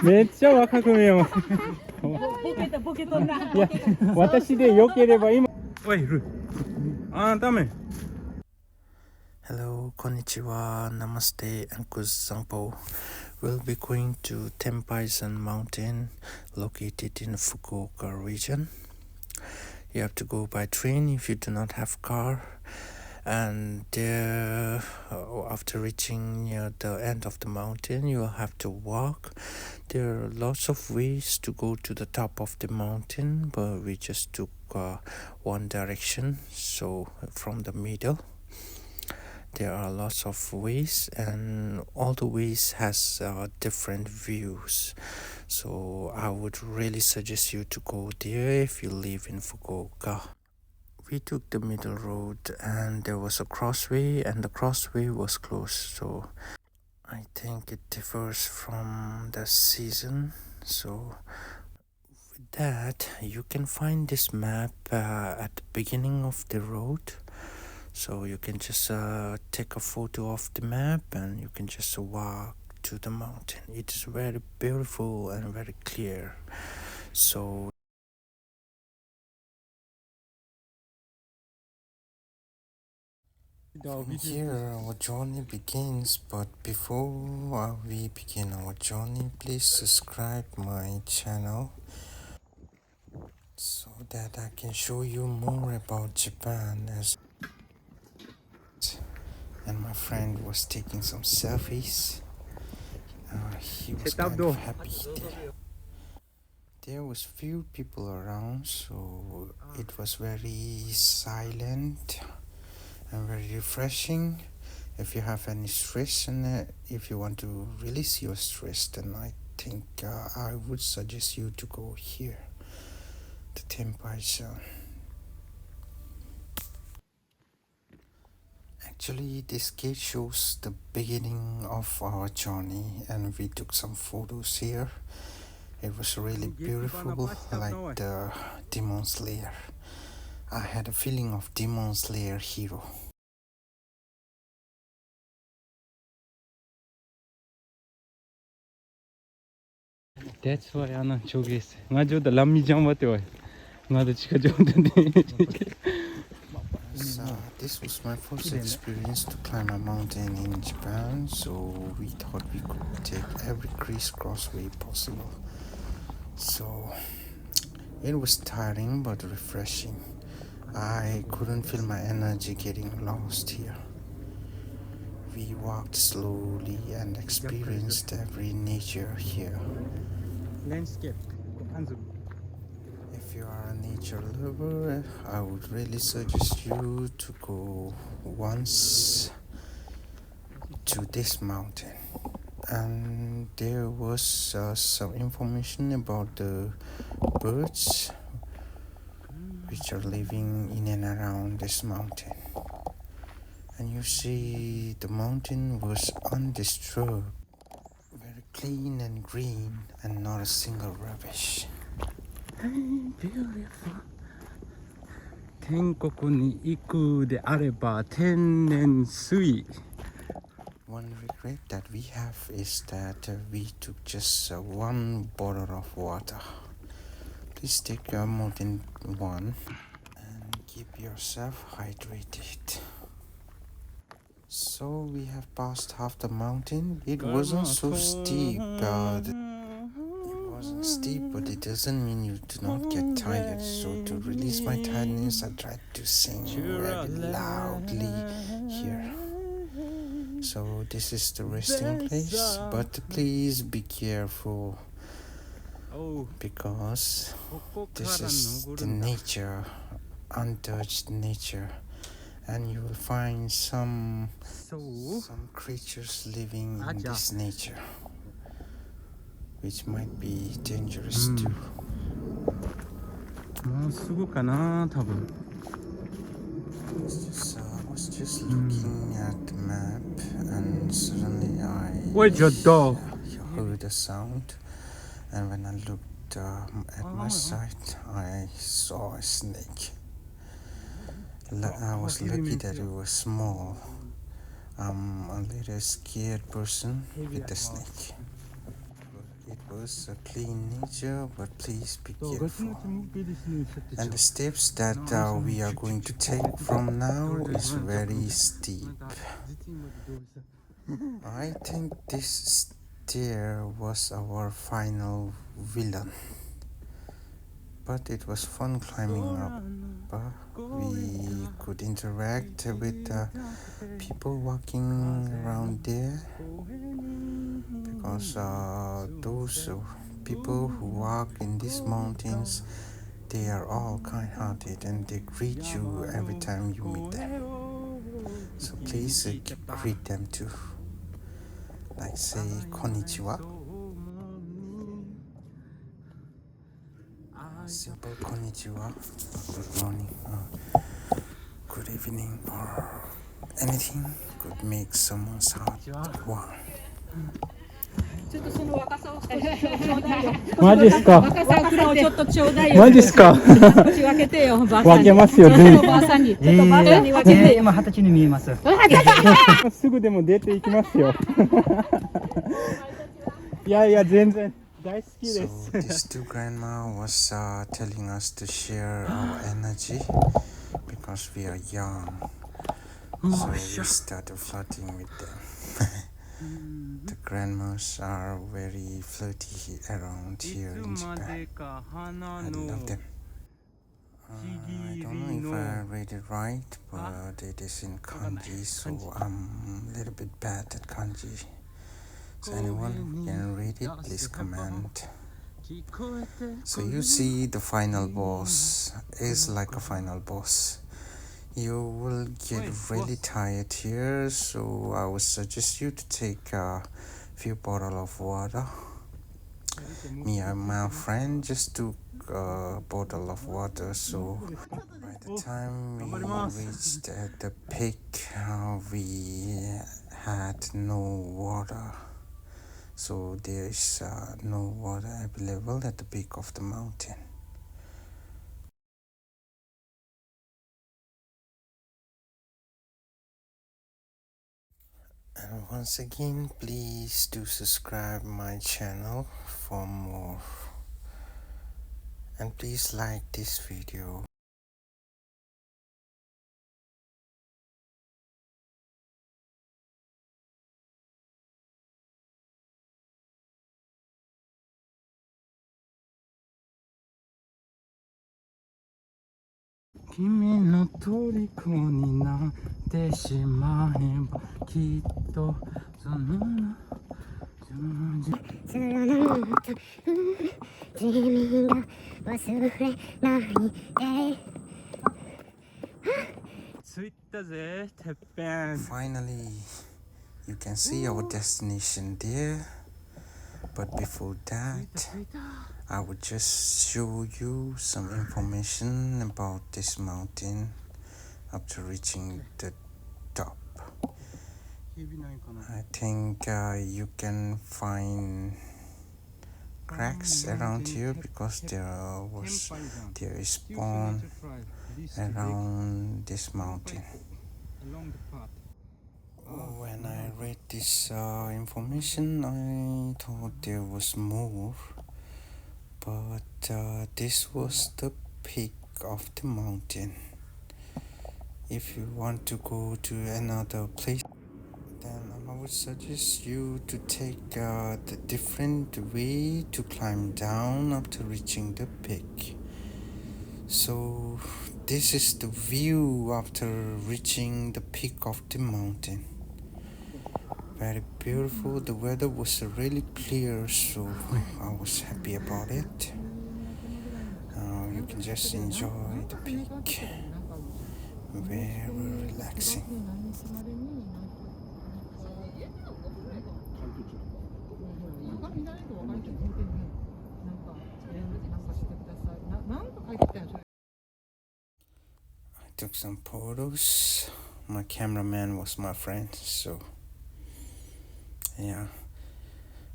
めっちゃ若く見えます。ボケとんな。いや、私で良ければ今。おい、ル。ダメ。Hello, konnichiwa, namaste, and kuzampo. We'll be going to Tempaisan Mountain, located in Fukuoka region. You have to go by train if you do not have car. And there, after reaching near the end of the mountain, you will have to walk. There are lots of ways to go to the top of the mountain, but we just took one direction, so from the middle. There are lots of ways, and all the ways has different views, so I would really suggest you to go there if you live in Fukuoka. We took the middle road, and there was a crossway, and the crossway was closed, so I think it differs from the season. So with that, you can find this map at the beginning of the road. So you can just take a photo of the map and you can just walk to the mountain. It is very beautiful and very clear. So from here our journey begins, but before we begin our journey, please subscribe my channel so that I can show you more about Japan. And my friend was taking some selfies. He was kind of happy there. There was few people around, so it was very silent and very refreshing. If you have any stress and if you want to release your stress, then I think I would suggest you to go here, the Tempaisan. Actually, this gate shows the beginning of our journey, and we took some photos here. It was really beautiful, like the Demon Slayer. I had a feeling of Demon Slayer hero. That's why I'm jogging. Nga jo da lammi jam bate hoy. Nga da chika jam de. This was my first experience to climb a mountain in Japan, so we thought we could take every crisscross way possible. So it was tiring but refreshing. I couldn't feel my energy getting lost here. We walked slowly and experienced every nature here. Landscape. If you are a nature lover, I would really suggest you to go once to this mountain. And there was some information about the birds which are living in and around this mountain. And you see the mountain was undisturbed, very clean and green, and not a single rubbish. Beautiful. 天国に行くであれば天然水。 One regret that we have is that we took just one bottle of water. Please take more than one and keep yourself hydrated. So we have passed half the mountain. It wasn't so steep. It wasn't steep, but it doesn't mean you do not get tired. So to release my tiredness, I tried to sing very loudly here. So this is the resting place, but please be careful because this is the nature, untouched nature, and you will find some creatures living in this nature, which might be dangerous too. もうすぐかな、多分。I was just looking at the map, and suddenly I Where's your dog? heard a sound, and when I looked at my side, I saw a snake. I was lucky that it was small. I'm a little scared person with the snake. It was a clean nature, but please be careful. And the steps that we are going to take from now is very steep. I think this stair was our final villain, but it was fun climbing up. We could interact with people walking around there, because those people who walk in these mountains, they are all kind-hearted and they greet you every time you meet them. So please greet them too, like say konnichiwa, simple konnichiwa, good morning, good evening, or anything could make someone's heart warm. ちょっとその若さを少しちょうだいよ。マジっすか。若さをちょっとちょうだいよ。マジっすか。少し分けてよ、ばあさんに。分けますよ、ちょっ全とばあさんに。ちょっとばあさんに分けてよ。今20歳に見えます。すぐでも出ていきますよ。いやいや、全然大好きで So す。 these two grandma was telling us to share our energy because we are young. So we started flirting with them. The grandmas are very flirty around here in Japan. I love them. I don't know if I read it right, but it is in kanji, so I'm a little bit bad at kanji. So anyone who can read it, please comment. So you see, the final boss is like a final boss. You will get really tired here, so I would suggest you to take a few bottles of water. Me and my friend just took a bottle of water, so by the time we reached the peak, we had no water. So there is no water available at the peak of the mountain. And once again, please do subscribe my channel for more. And please like this video. Kimi no toriko ni natte shimaeba kitto sono 君が忘れないで着いたぜ、てっぺん。 Finally, you can see our destination there. But before that, I would just show you some information about this mountain after reaching the top. I think you can find cracks around here because there is spawn around this mountain. When I read this information, I thought there was more, but this was the peak of the mountain. If you want to go to another place, then I would suggest you to take the different way to climb down after reaching the peak. So this is the view after reaching the peak of the mountain. Very beautiful. The weather was really clear, so I was happy about it. You can just enjoy the peak. Very relaxing. I took some photos. My cameraman was my friend, so yeah,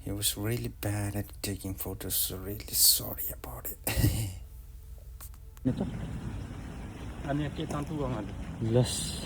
he was really bad at taking photos, so really sorry about it. Ano yung kitang tuwang ano? Yes.